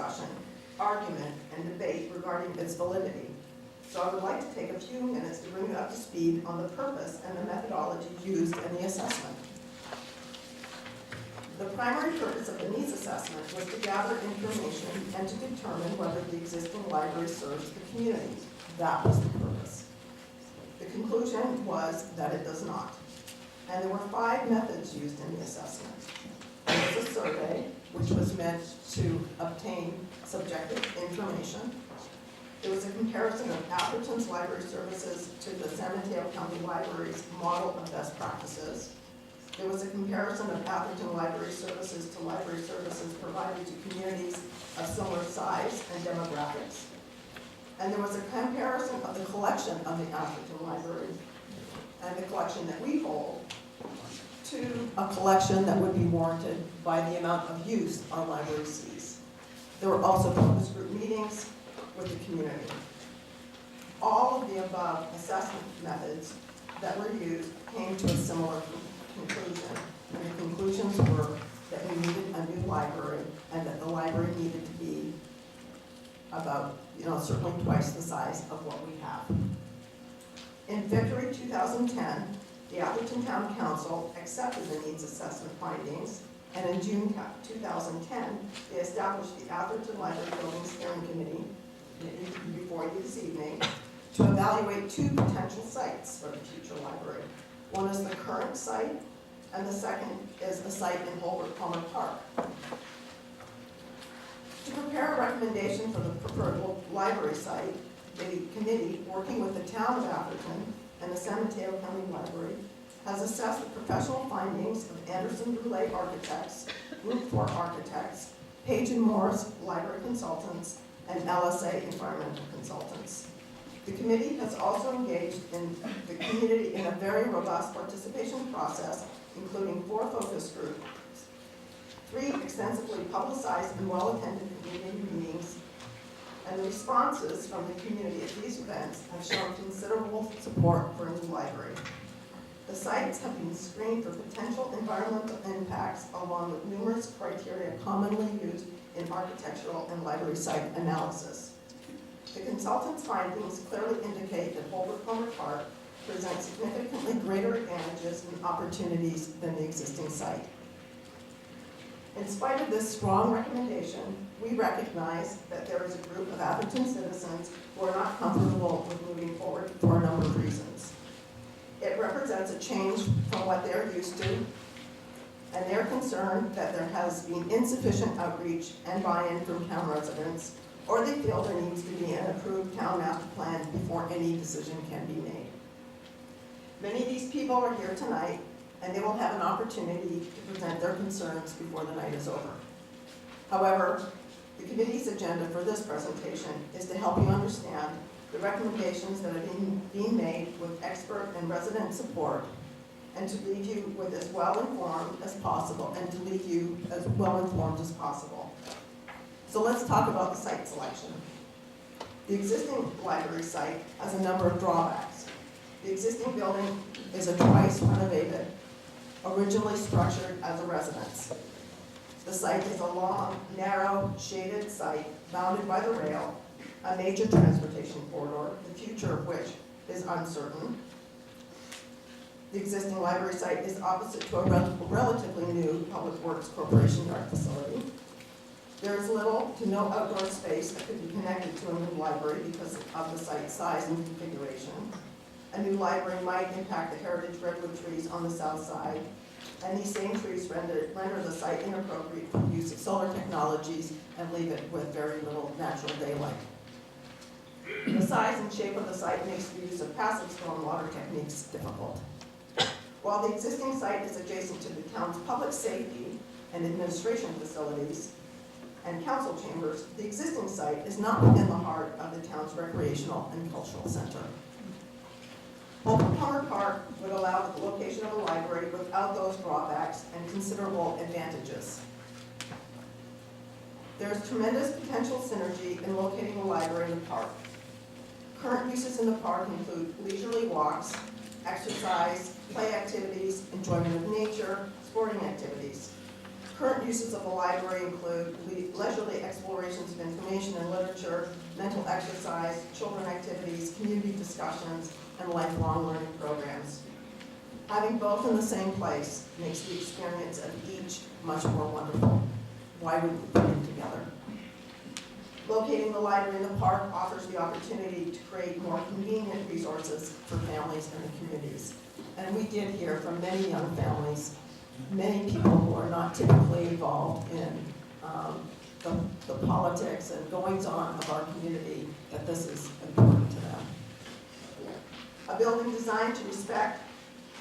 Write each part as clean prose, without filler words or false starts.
discussion, argument, and debate regarding its validity. So I would like to take a few minutes to bring you up to speed on the purpose and the methodology used in the assessment. The primary purpose of the needs assessment was to gather information and to determine whether the existing library serves the community. That was the purpose. The conclusion was that it does not. And there were 5 methods used in the assessment. There was a survey, which was meant to obtain subjective information. There was a comparison of Atherton's library services to the San Mateo County Library's model of best practices. There was a comparison of Atherton library services to library services provided to communities of similar size and demographics. And there was a comparison of the collection of the Atherton Library and the collection that we hold to a collection that would be warranted by the amount of use our library sees. There were also focus group meetings with the community. All of the above assessment methods that were used came to a similar conclusion. And the conclusions were that we needed a new library and that the library needed to be about, certainly twice the size of what we have. In February 2010, the Atherton Town Council accepted the needs assessment findings, and in June 2010, they established the Atherton Library Building Steering Committee before you this evening to evaluate 2 potential sites for the future library. One is the current site, and the second is a site in Holbrook Palmer Park. To prepare a recommendation for the preferred library site, the committee, working with the town of Atherton and the San Mateo County Library, has assessed the professional findings of Anderson Brule Architects, Group 4 Architects, Page & Morris Library Consultants, and LSA Environmental Consultants. The committee has also engaged in the community in a very robust participation process, including 4 focus groups, 3 extensively publicized and well-attended community meetings, and the responses from the community at these events have shown considerable support for a new library. The sites have been screened for potential environmental impacts along with numerous criteria commonly used in architectural and library site analysis. The consultant's findings clearly indicate that Holbrook Palmer Park presents significantly greater advantages and opportunities than the existing site. In spite of this strong recommendation, we recognize that there is a group of Atherton citizens who are not comfortable with moving forward for a number of reasons. It represents a change from what they're used to, and they're concerned that there has been insufficient outreach and buy-in from town residents, or they feel there needs to be an approved town master plan before any decision can be made. Many of these people are here tonight, and they will have an opportunity to present their concerns before the night is over. However, the committee's agenda for this presentation is to help you understand the recommendations that are being made with expert and resident support, and to leave you with as well-informed as possible, and to leave you as well-informed as possible. So let's talk about the site selection. The existing library site has a number of drawbacks. The existing building is a twice renovated, originally structured as a residence. The site is a long, narrow, shaded site bounded by the rail, a major transportation corridor, the future of which is uncertain. The existing library site is opposite to a relatively new Public Works Corporation yard facility. There is little to no outdoor space that could be connected to a new library because of the site size and configuration. A new library might impact the heritage redwood trees on the south side, and these same trees render the site inappropriate for the use of solar technologies and leave it with very little natural daylight. The size and shape of the site makes the use of passive stormwater techniques difficult. While the existing site is adjacent to the town's public safety and administration facilities and council chambers, the existing site is not within the heart of the town's recreational and cultural center. Holbrook Palmer Park would allow the location of a library without those drawbacks and considerable advantages. There is tremendous potential synergy in locating a library in the park. Current uses in the park include leisurely walks, exercise, play activities, enjoyment of nature, sporting activities. Current uses of the library include leisurely explorations of information and literature, mental exercise, children activities, community discussions, and lifelong learning programs. Having both in the same place makes the experience of each much more wonderful. Why would we put them together? Locating the library in the park offers the opportunity to create more convenient resources for families and the communities. And we did hear from many young families, many people who are not typically involved in the politics and goings-on of our community, that this is important to them. A building designed to respect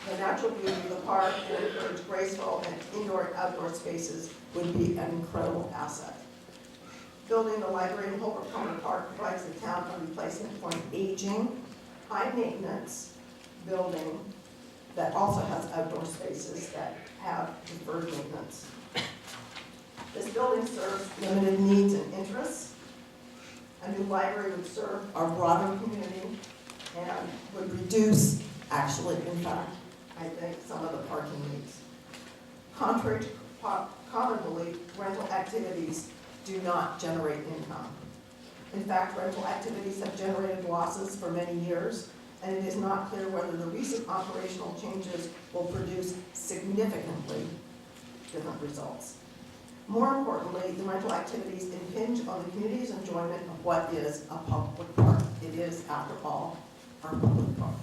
the natural beauty of the park and encourage graceful and indoor-outdoor spaces would be an incredible asset. Building the library in Holbrook Common Park provides the town a replacement for an aging, high-maintenance building that also has outdoor spaces that have deferred maintenance. This building serves limited needs and interests. A new library would serve our broader community and would reduce, actually, in fact, I think, some of the parking needs. Contrary to common belief, rental activities do not generate income. In fact, rental activities have generated losses for many years, and it is not clear whether the recent operational changes will produce significantly different results. More importantly, the rental activities impinge on the community's enjoyment of what is a public park. It is, after all, our public park.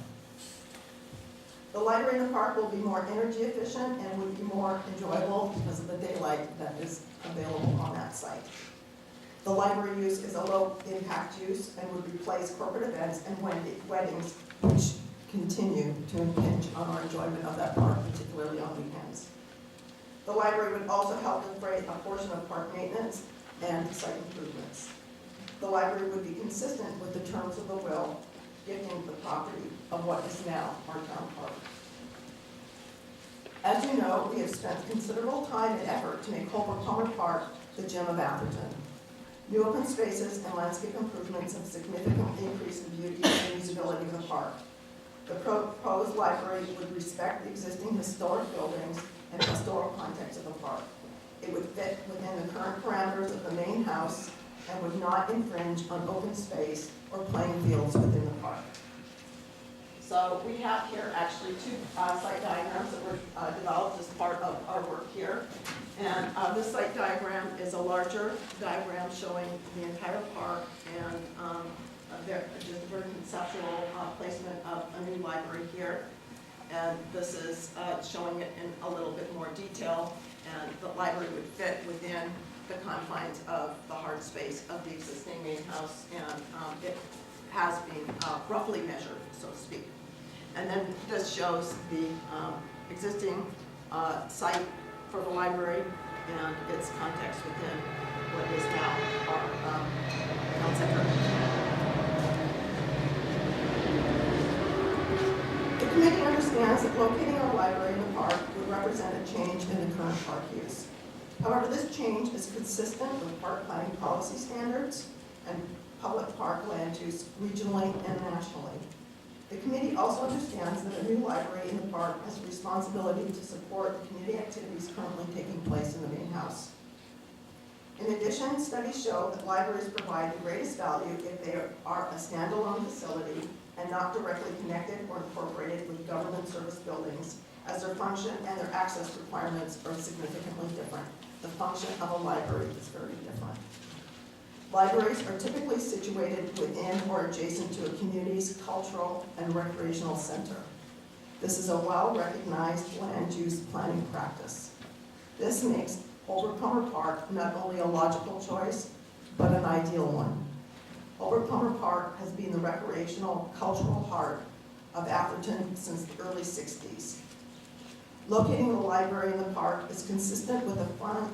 The library in the park will be more energy efficient and would be more enjoyable because of the daylight that is available on that site. The library use is a low impact use and would replace corporate events and weddings, which continue to impinge on our enjoyment of that park, particularly on weekends. The library would also help defray a portion of park maintenance and site improvements. The library would be consistent with the terms of the will, gifting the property of what is now our town park. As you know, we have spent considerable time and effort to make Holbrook Common Park the gem of Atherton. New open spaces and landscape improvements have significantly increased the beauty and usability of the park. The proposed library would respect the existing historic buildings and historical context of the park. It would fit within the current parameters of the main house and would not infringe on open space or playing fields within the park. So we have here actually two site diagrams that were developed as part of our work here. And this site diagram is a larger diagram showing the entire park and just a very conceptual placement of a new library here. And this is showing it in a little bit more detail, and the library would fit within the confines of the hard space of the existing main house, and it has been roughly measured, so to speak. And then this shows the existing site for the library and its context within what is now our town center. The committee understands that locating our library in the park would represent a change in the current park use. However, this change is consistent with park planning policy standards and public park land use regionally and nationally. The committee also understands that a new library in the park has a responsibility to support the community activities currently taking place in the main house. In addition, studies show that libraries provide the greatest value if they are a standalone facility and not directly connected or incorporated with government service buildings, as their function and their access requirements are significantly different. The function of a library is very different. Libraries are typically situated within or adjacent to a community's cultural and recreational center. This is a well-recognized land use planning practice. This makes Holbrook Common Park not only a logical choice, but an ideal one. Holbrook Common Park has been the recreational, cultural heart of Atherton since the early 60s. Locating the library in the park is consistent with the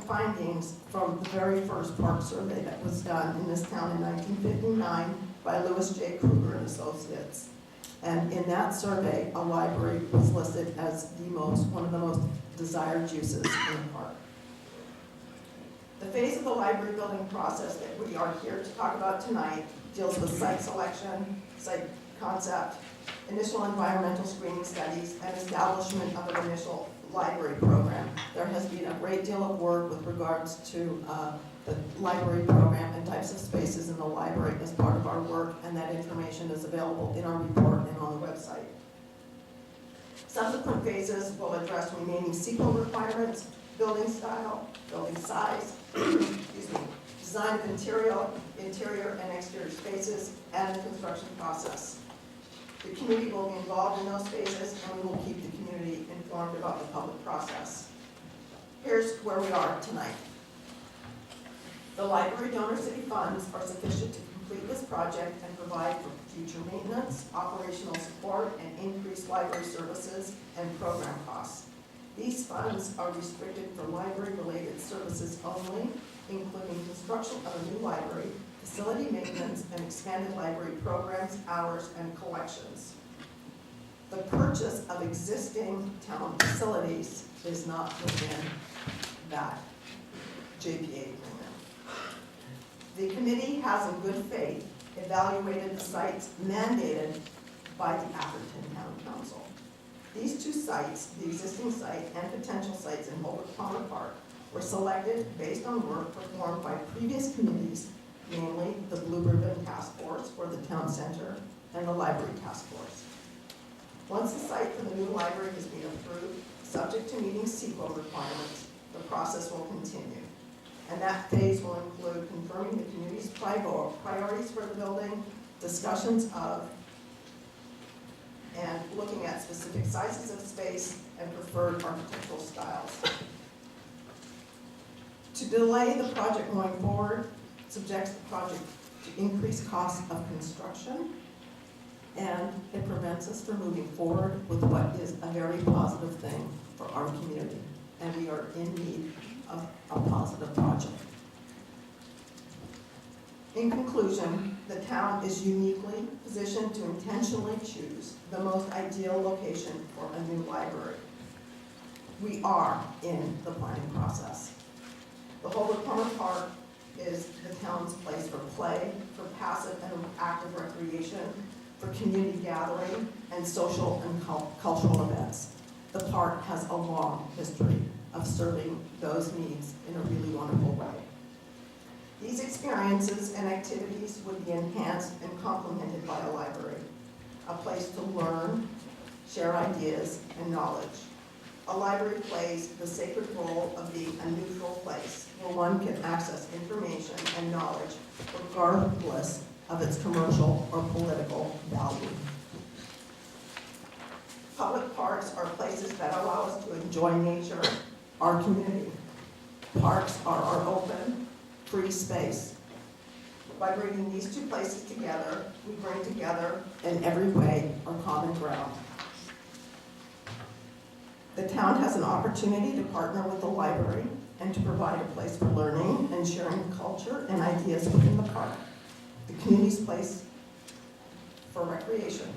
findings from the very first park survey that was done in this town in 1959 by Louis J. Kruger and Associates. And in that survey, a library was listed as one of the most desired uses in the park. The phase of the library building process that we are here to talk about tonight deals with site selection, site concept, initial environmental screening studies, and establishment of an initial library program. There has been a great deal of work with regards to the library program and types of spaces in the library as part of our work, and that information is available in our report and on the website. Subsequent phases will address remaining CEQA requirements, building style, building size, excuse me, design of interior and exterior spaces, and the construction process. The community will be involved in those phases, and we will keep the community informed about the public process. Here's where we are tonight. The library donor city funds are sufficient to complete this project and provide for future maintenance, operational support, and increased library services and program costs. These funds are restricted for library-related services only, including construction of a new library, facility maintenance, and expanded library programs, hours, and collections. The purchase of existing town facilities is not within that JPA agreement. The committee has in good faith evaluated the sites mandated by the Atherton Council. These two sites, the existing site and potential sites in Holbrook Palmer Park, were selected based on work performed by previous committees, namely the Blue Ribbon Task Force for the Town Center and the Library Task Force. Once the site for the new library has been approved, subject to meeting CEQA requirements, the process will continue. And that phase will include confirming the community's priorities for the building, discussions of and looking at specific sizes of space and preferred architectural styles. To delay the project going forward subjects the project to increased costs of construction, and it prevents us from moving forward with what is a very positive thing for our community. And we are in need of a positive project. In conclusion, the town is uniquely positioned to intentionally choose the most ideal location for a new library. We are in the planning process. The Holbrook Palmer Park is the town's place for play, for passive and active recreation, for community gathering, and social and cultural events. The park has a long history of serving those needs in a really wonderful way. These experiences and activities would be enhanced and complemented by a library, a place to learn, share ideas, and knowledge. A library plays the sacred role of being a neutral place where one can access information and knowledge regardless of its commercial or political value. Public parks are places that allow us to enjoy nature, our community. Parks are our open, free space. By bringing these two places together, we bring together, in every way, our common ground. The town has an opportunity to partner with the library and to provide a place for learning and sharing culture and ideas within the park, the community's place for recreation.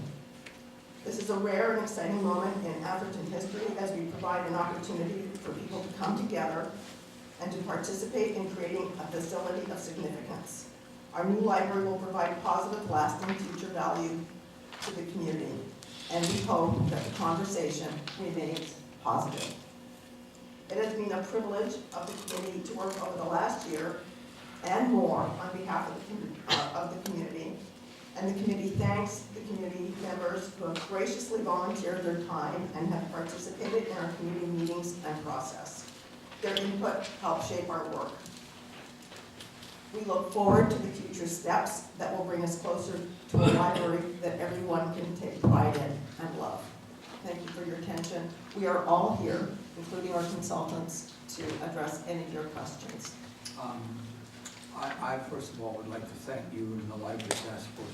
This is a rare and exciting moment in Atherton history as we provide an opportunity for people to come together and to participate in creating a facility of significance. Our new library will provide positive, lasting future value to the community, and we hope that the conversation remains positive. It has been a privilege of the committee to work over the last year and more on behalf of the community, and the committee thanks the community members who have graciously volunteered their time and have participated in our community meetings and process. Their input helps shape our work. We look forward to the future steps that will bring us closer to a library that everyone can take pride in and love. Thank you for your attention. We are all here, including our consultants, to address any of your questions. I first of all would like to thank you and the Library Task Force.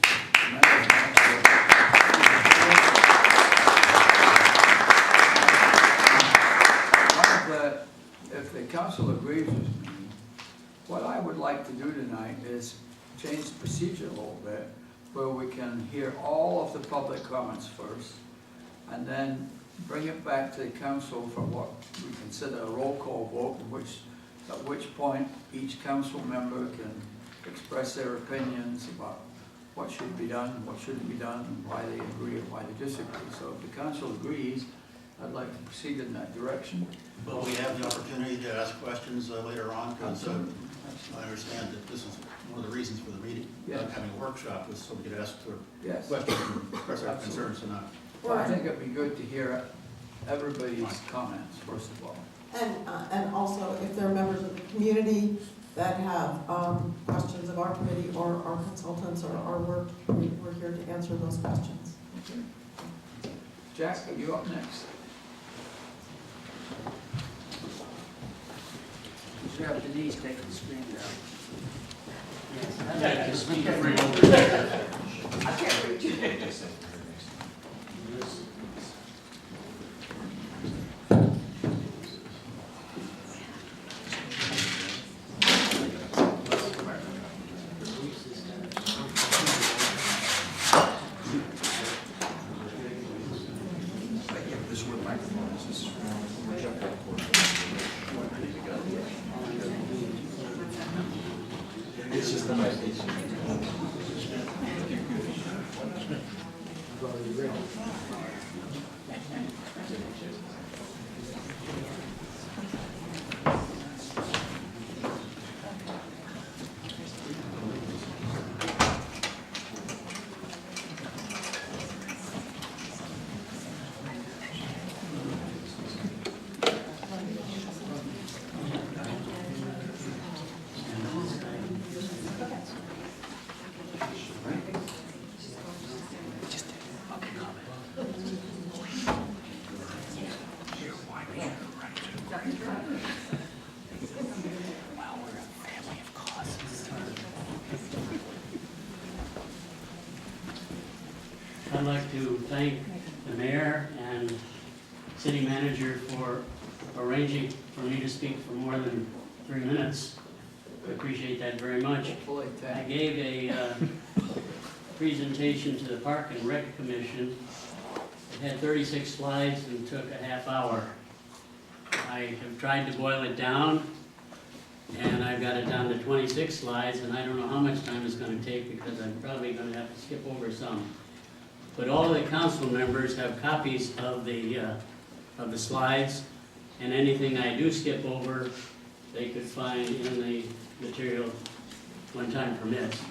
If the council agrees with me, what I would like to do tonight is change the procedure a little bit, where we can hear all of the public comments first, and then bring it back to the council for what we consider a roll call vote, at which point each council member can express their opinions about what should be done, what shouldn't be done, and why they agree or why they disagree. So if the council agrees, I'd like to proceed in that direction. Well, we have the opportunity to ask questions later on, because I understand that this is one of the reasons for the meeting. Yes. Having a workshop was so we could ask for Yes. questions and express our concerns tonight. Well, I think it'd be good to hear everybody's comments, first of all. And also, if there are members of the community that have questions of our committee or our consultants or our work, we're here to answer those questions. Okay. Jack, are you up next? You should have Denise take the screen down. Yes, I'd like to speak right over there. I can't reach it. This one microphone is this. It's just the mic. I'd like to thank the mayor and city manager for arranging for me to speak for more than 3 minutes. I appreciate that very much. Hopefully, I 10. gave a presentation to the Park and Rec Commission. It had 36 slides and took a half hour. I have tried to boil it down, and I've got it down to 26 slides, and I don't know how much time it's going to take because I'm probably going to have to skip over some. But all of the council members have copies of the slides, and anything I do skip over, they could find in the material when time permits.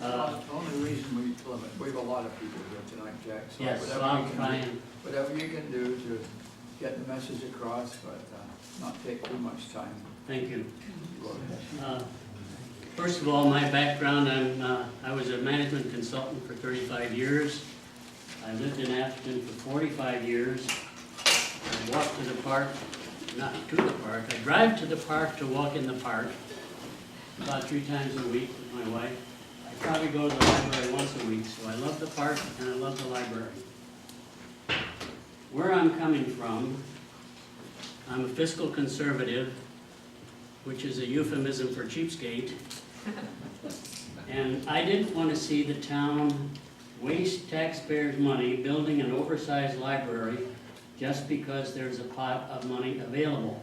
The only reason we have a lot of people here tonight, Jack, so Yes, so whatever I'll you can try do, and, whatever you can do to get the message across, but not take too much time. thank you. Go ahead. First of all, my background, I was a management consultant for 35 years. I lived in Atherton for 45 years. I walk to the park, not to the park, I drive to the park to walk in the park about 3 times a week with my wife. I probably go to the library once a week, so I love the park and I love the library. Where I'm coming from, I'm a fiscal conservative, which is a euphemism for cheapskate. And I didn't want to see the town waste taxpayers' money building an oversized library just because there's a pot of money available.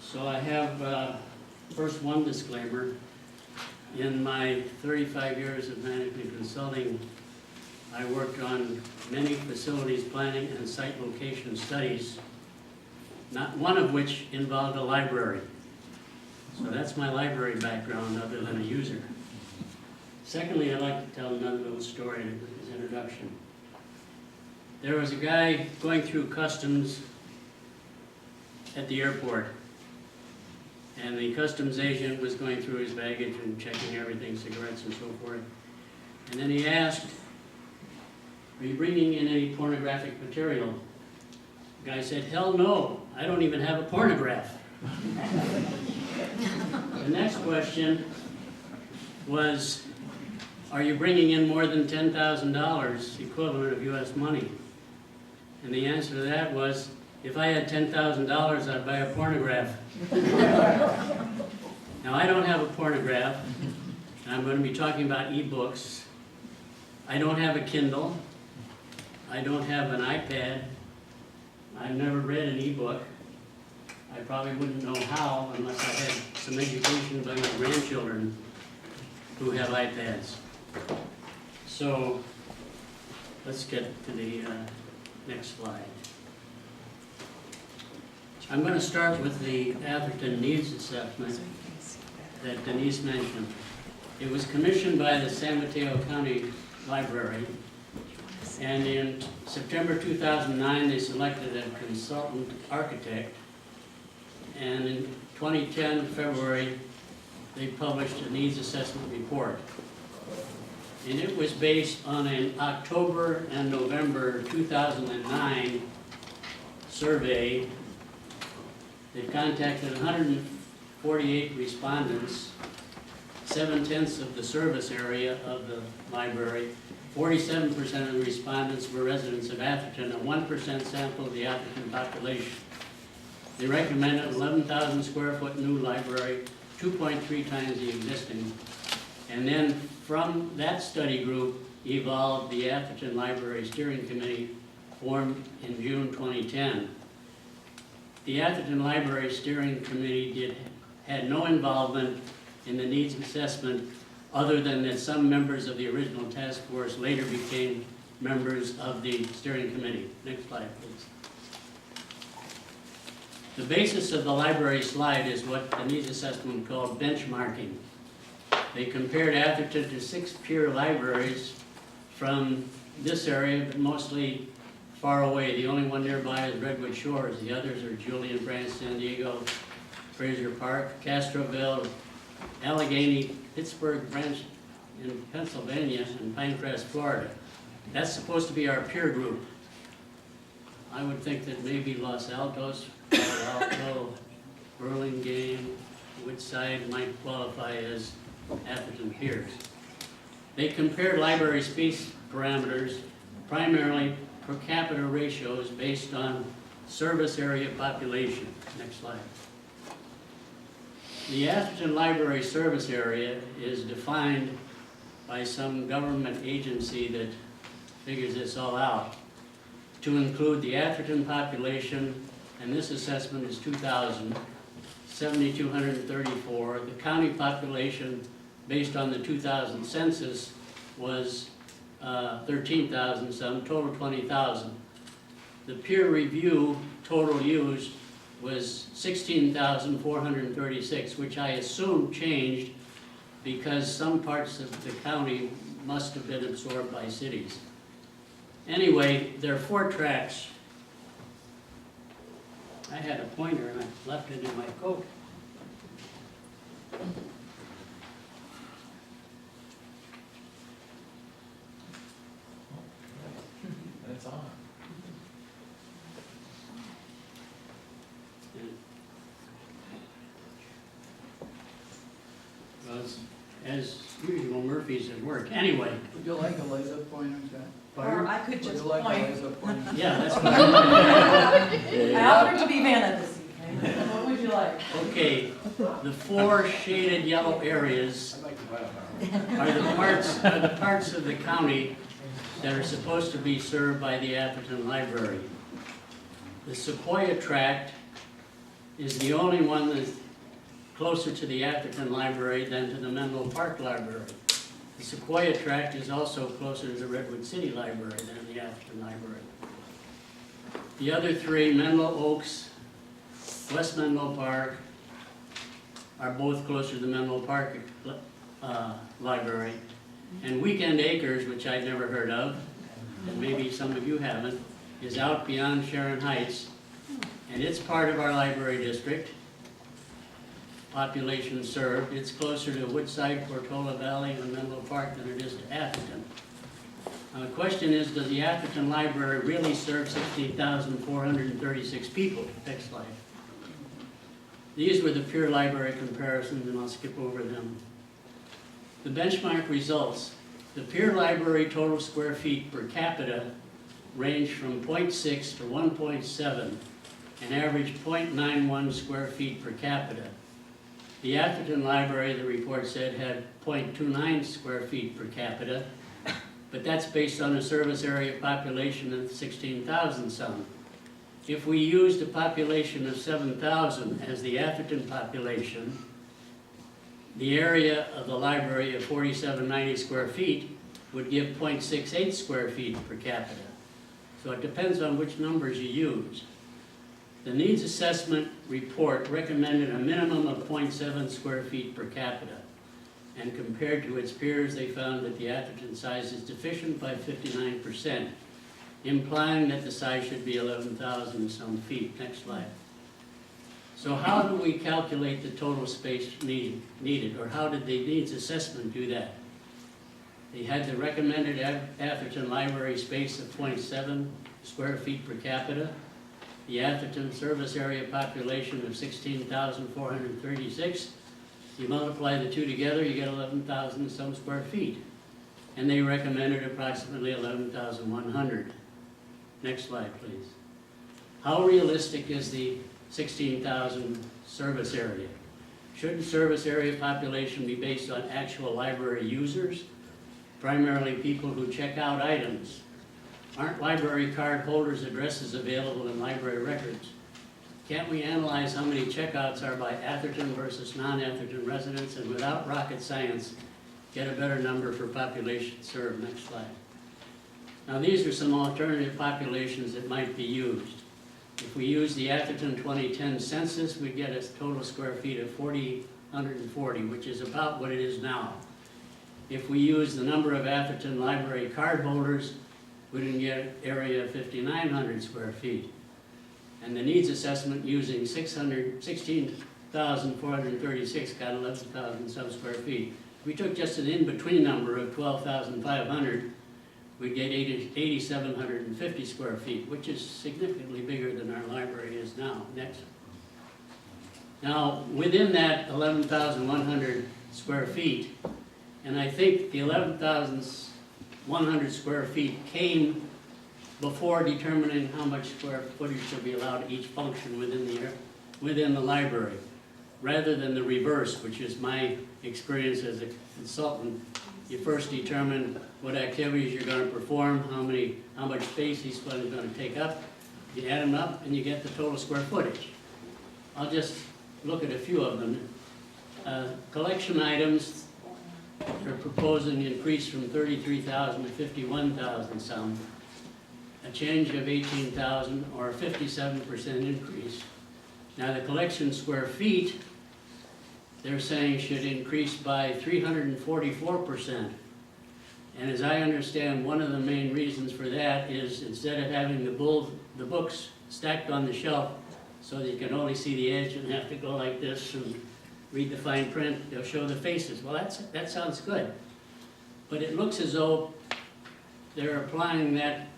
So I have, first one disclaimer. In my 35 years of management consulting, I worked on many facilities planning and site location studies, not one of which involved a library. So that's my library background other than a user. Secondly, I'd like to tell another little story as introduction. There was a guy going through customs at the airport, and the customs agent was going through his baggage and checking everything, cigarettes and so forth. And then he asked, "Are you bringing in any pornographic material?" The guy said, "Hell no, I don't even have a pornograph." The next question was, "Are you bringing in more than $10,000 equivalent of US money?" And the answer to that was, "If I had $10,000, I'd buy a pornograph." Now, I don't have a pornograph, and I'm going to be talking about e-books. I don't have a Kindle. I don't have an iPad. I've never read an e-book. I probably wouldn't know how unless I had some education by my grandchildren who have iPads. So let's get to the Next slide. I'm going to start with the Atherton needs assessment that Denise mentioned. It was commissioned by the San Mateo County Library, and in September 2009 they selected a consultant architect, and in 2010 February they published a needs assessment report. And it was based on an October and November 2009 survey that contacted 148 respondents, 7/10 of the service area of the library. 47% of the respondents were residents of Atherton, and 1% sample of the Atherton population. They recommended an 11,000 square foot new library, 2.3 times the existing. And then from that study group evolved the Atherton Library Steering Committee, formed in June 2010. The Atherton Library Steering Committee had no involvement in the needs assessment, other than that some members of the original task force later became members of the steering committee. Next slide, please. The basis of the library slide is what the needs assessment called benchmarking. They compared Atherton to 6 peer libraries from this area, but mostly far away. The only one nearby is Redwood Shores. The others are Julian Branch, San Diego, Fraser Park, Castroville, Allegheny, Pittsburgh Branch in Pennsylvania, and Pinecrest, Florida. That's supposed to be our peer group. I would think that maybe Los Altos, Palo Alto, Burlingame, Woodside might qualify as Atherton peers. They compared library space parameters, primarily per capita ratios based on service area population. Next slide. The Atherton Library service area is defined by some government agency that figures this all out to include the Atherton population, and this assessment is 2,000, 7,234. The county population based on the 2000 census was 13,000 some, total 20,000. The peer review total used was 16,436, which I assume changed because some parts of the county must have been absorbed by cities. Anyway, there are 4 tracks. I had a pointer and I left it in my coat. It's on. Well, as usual, Murphy's at work. Anyway, Would you like a laser pointer, Jack? Or I could Would just you like a point. laser pointer? yeah, that's what I offered to be Vanna this evening. What would you like? Okay, the 4 shaded yellow areas I'd like to buy a are the parts of the county that are supposed to be served by the Atherton Library. The Sequoia Tract is the only one that's closer to the Atherton Library than to the Menlo Park Library. The Sequoia Tract is also closer to the Redwood City Library than the Atherton Library. The other 3, Menlo Oaks, West Menlo Park, are both closer to the Menlo Park Library. And Weekend Acres, which I'd never heard of, and maybe some of you haven't, is out beyond Sharon Heights, and it's part of our library district. Population served. It's closer to Woodside, Portola Valley, and Menlo Park than it is to Atherton. Now the question is, does the Atherton Library really serve 16,436 people? Next slide. These were the peer library comparisons, and I'll skip over them. The benchmark results. The peer library total square feet per capita range from 0.6 to 1.7 and average 0.91 square feet per capita. The Atherton Library, the report said, had 0.29 square feet per capita, but that's based on a service area population of 16,000 some. If we used a population of 7,000 as the Atherton population, the area of the library of 4,790 square feet would give 0.68 square feet per capita. So it depends on which numbers you use. The needs assessment report recommended a minimum of 0.7 square feet per capita. And compared to its peers, they found that the Atherton size is deficient by 59%, implying that the size should be 11,000 and some feet. Next slide. So how do we calculate the total space needed, or how did the needs assessment do that? They had the recommended Atherton library space of 0.7 square feet per capita, the Atherton service area population of 16,436. You multiply the two together, you get 11,000 some square feet. And they recommended approximately 11,100. Next slide, please. How realistic is the 16,000 service area? Shouldn't service area population be based on actual library users, primarily people who check out items? Aren't library card holders' addresses available in library records? Can't we analyze how many checkouts are by Atherton versus non-Atherton residents, and without rocket science, get a better number for population served? Next slide. Now these are some alternative populations that might be used. If we use the Atherton 2010 census, we get a total square feet of 4,040, which is about what it is now. If we use the number of Atherton library card holders, we can get an area of 5,900 square feet. And the needs assessment using 16,436 got 11,000 some square feet. If we took just an in-between number of 12,500, we'd get 8,750 square feet, which is significantly bigger than our library is now. Next. Now, within that 11,100 square feet, and I think the 11,100 square feet came before determining how much square footage should be allowed each function within the library, rather than the reverse, which is my experience as a consultant. You first determine what activities you're going to perform, how much space each one is going to take up. You add them up, and you get the total square footage. I'll just look at a few of them. Collection items are proposing an increase from 33,000 to 51,000 some. A change of 18,000 or a 57% increase. Now the collection square feet, they're saying should increase by 344%. And as I understand, one of the main reasons for that is instead of having the books stacked on the shelf so that you can only see the edge and have to go like this and read the fine print, they'll show the faces. Well, that sounds good. But it looks as though they're applying that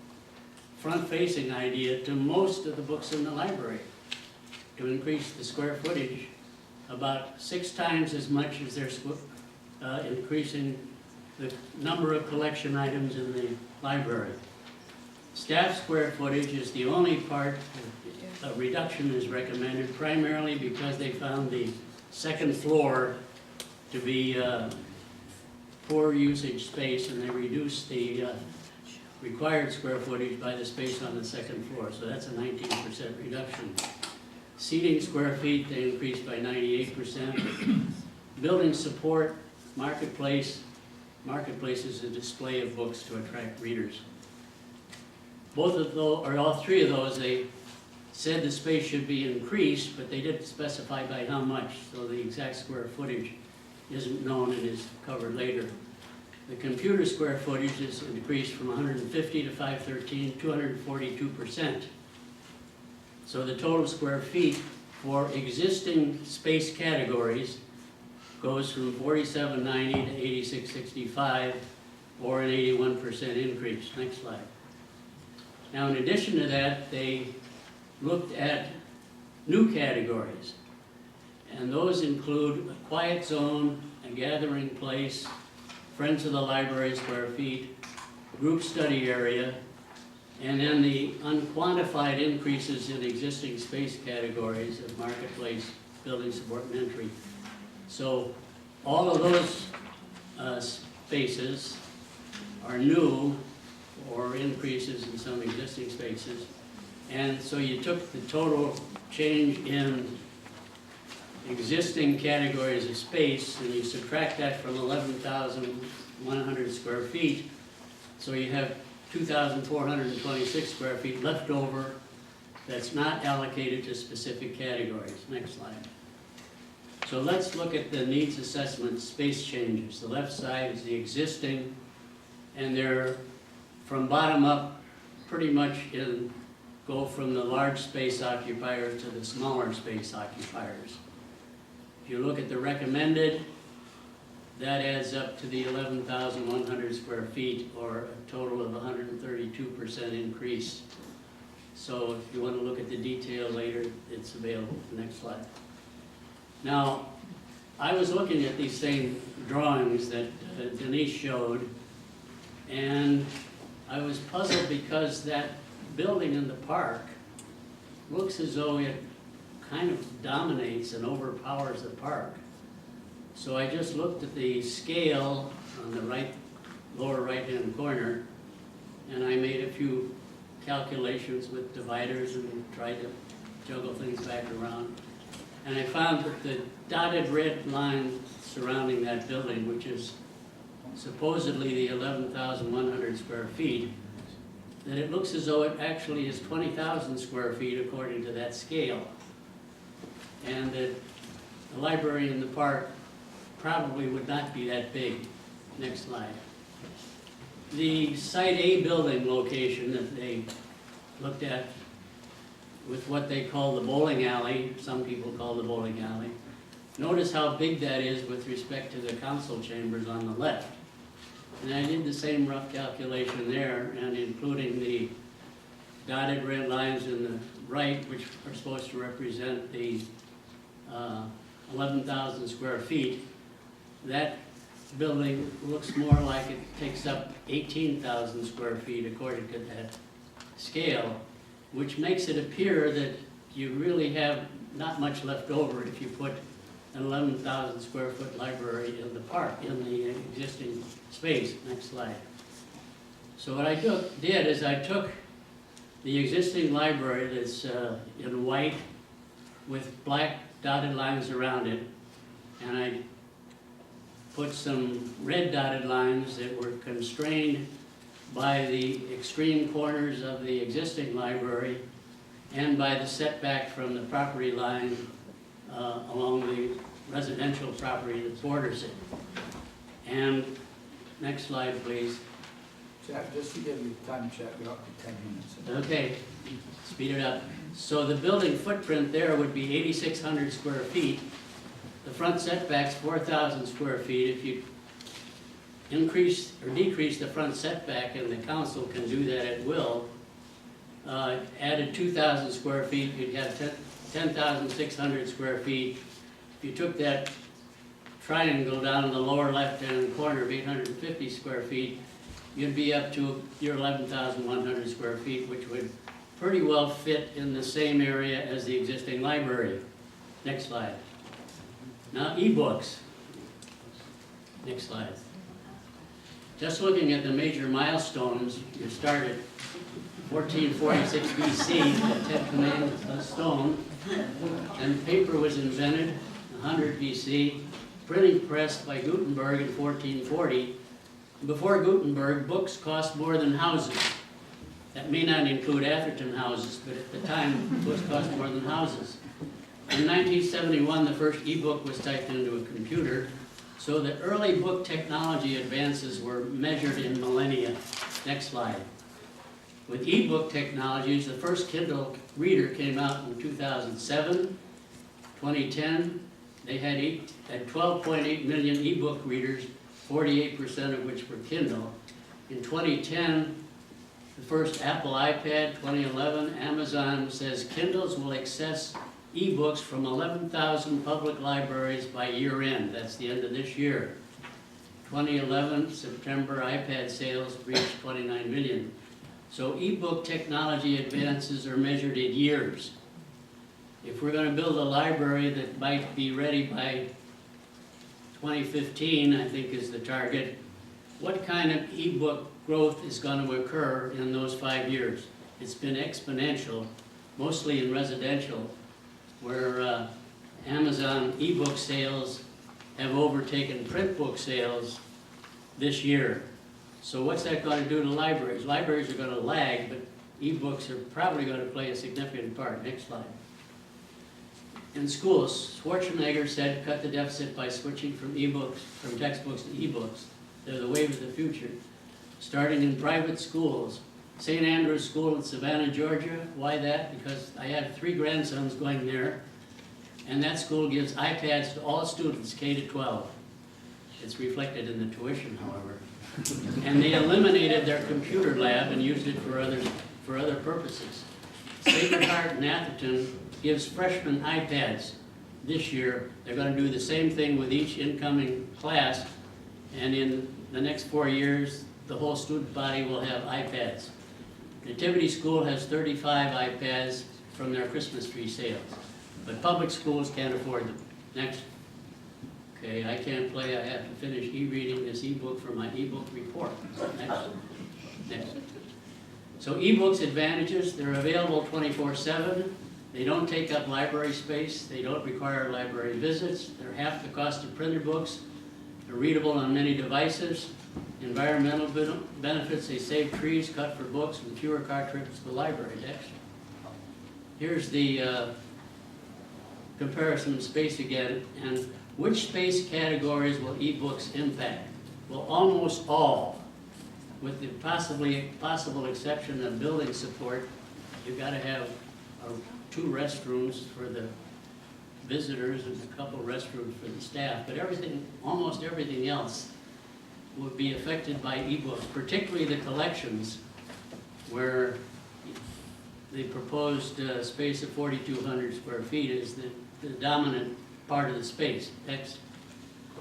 front-facing idea to most of the books in the library to increase the square footage about 6 times as much as they're increasing the number of collection items in the library. Staff square footage is the only part a reduction is recommended, primarily because they found the second floor to be poor usage space, and they reduced the required square footage by the space on the second floor, so that's a 19% reduction. Seating square feet, they increased by 98%. Building support, marketplace is a display of books to attract readers. Both of those, or all 3 of those, they said the space should be increased, but they didn't specify by how much, so the exact square footage isn't known and is covered later. The computer square footage is increased from 150 to 513, 242%. So the total square feet for existing space categories goes from 4790 to 8665, or an 81% increase. Next slide. Now, in addition to that, they looked at new categories, and those include a quiet zone, a gathering place, friends of the library square feet, group study area, and then the unquantified increases in existing space categories of marketplace, building support, and entry. So all of those spaces are new or increases in some existing spaces. And so you took the total change in existing categories of space and you subtract that from 11,100 square feet. So you have 2,426 square feet left over that's not allocated to specific categories. Next slide. So let's look at the needs assessment space changes. The left side is the existing, and they're from bottom up pretty much go from the large space occupiers to the smaller space occupiers. If you look at the recommended, that adds up to the 11,100 square feet, or a total of 132% increase. So if you want to look at the detail later, it's available. Next slide. Now, I was looking at these same drawings that Denise showed, and I was puzzled because that building in the park looks as though it kind of dominates and overpowers the park. So I just looked at the scale on the lower right-hand corner, and I made a few calculations with dividers and tried to juggle things back around. And I found that the dotted red line surrounding that building, which is supposedly the 11,100 square feet, that it looks as though it actually is 20,000 square feet according to that scale. And that the library in the park probably would not be that big. Next slide. The Site A building location that they looked at with what they call the bowling alley, some people call the bowling alley. Notice how big that is with respect to the council chambers on the left. And I did the same rough calculation there, and including the dotted red lines in the right, which are supposed to represent the 11,000 square feet, that building looks more like it takes up 18,000 square feet according to that scale, which makes it appear that you really have not much left over if you put an 11,000 square foot library in the park, in the existing space. Next slide. So what I did is I took the existing library that's in white with black dotted lines around it, and I put some red dotted lines that were constrained by the extreme corners of the existing library and by the setback from the property line along the residential property that borders it. And next slide, please. Jeff, just to give you time check, you're up to 10 minutes. Okay, speed it up. So the building footprint there would be 8,600 square feet. The front setback's 4,000 square feet. If you increase or decrease the front setback, and the council can do that at will, added 2,000 square feet, you'd have 10,600 square feet. If you took that triangle down in the lower left-hand corner of 850 square feet, you'd be up to your 11,100 square feet, which would pretty well fit in the same area as the existing library. Next slide. Now, e-books. Next slide. Just looking at the major milestones, you start at 1446 BC, the Ten Commandments of stone, and paper was invented 100 BC, printing press by Gutenberg in 1440. Before Gutenberg, books cost more than houses. That may not include Atherton houses, but at the time, books cost more than houses. In 1971, the first e-book was typed into a computer, so the early book technology advances were measured in millennia. Next slide. With e-book technologies, the first Kindle reader came out in 2007. 2010, they had 12.8 million e-book readers, 48% of which were Kindle. In 2010, the first Apple iPad, 2011, Amazon says Kindles will access e-books from 11,000 public libraries by year end. That's the end of this year. 2011, September, iPad sales reached 29 million. So e-book technology advances are measured in years. If we're going to build a library that might be ready by 2015, I think is the target, what kind of e-book growth is going to occur in those 5 years? It's been exponential, mostly in residential, where Amazon e-book sales have overtaken print book sales this year. So what's that going to do to libraries? Libraries are going to lag, but ebooks are probably going to play a significant part. Next slide. In schools, Schwarzenegger said cut the deficit by switching from textbooks to ebooks. They're the wave of the future. Starting in private schools. St. Andrew's School in Savannah, Georgia. Why that? Because I have 3 grandsons going there, and that school gives iPads to all students, K to 12. It's reflected in the tuition, however. And they eliminated their computer lab and used it for other purposes. Sacred Heart in Atherton gives freshmen iPads. This year, they're going to do the same thing with each incoming class, and in the next 4 years, the whole student body will have iPads. Nativity School has 35 iPads from their Christmas tree sales, but public schools can't afford them. Next. Okay, I can't play, I have to finish e-reading this ebook for my ebook report. Next. Next. So ebooks advantages, they're available 24/7. They don't take up library space. They don't require library visits. They're half the cost of printed books. They're readable on many devices. Environmental benefits, they save trees, cut for books, and fewer car trips to the library. Next. Here's the comparison of space again. And which space categories will ebooks impact? Well, almost all, with the possible exception of building support. You've got to have 2 restrooms for the visitors and a couple restrooms for the staff, but almost everything else would be affected by ebooks, particularly the collections, where the proposed space of 4,200 square feet is the dominant part of the space. Next.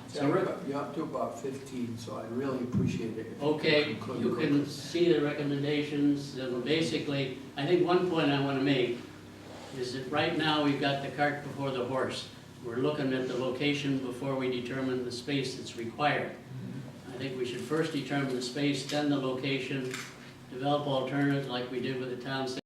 So you're up to about 15, so I really appreciate it. Okay, you can see the recommendations, and basically, I think one point I want to make is that right now we've got the cart before the horse. We're looking at the location before we determine the space that's required. I think we should first determine the space, then the location, develop alternatives like we did with the town center.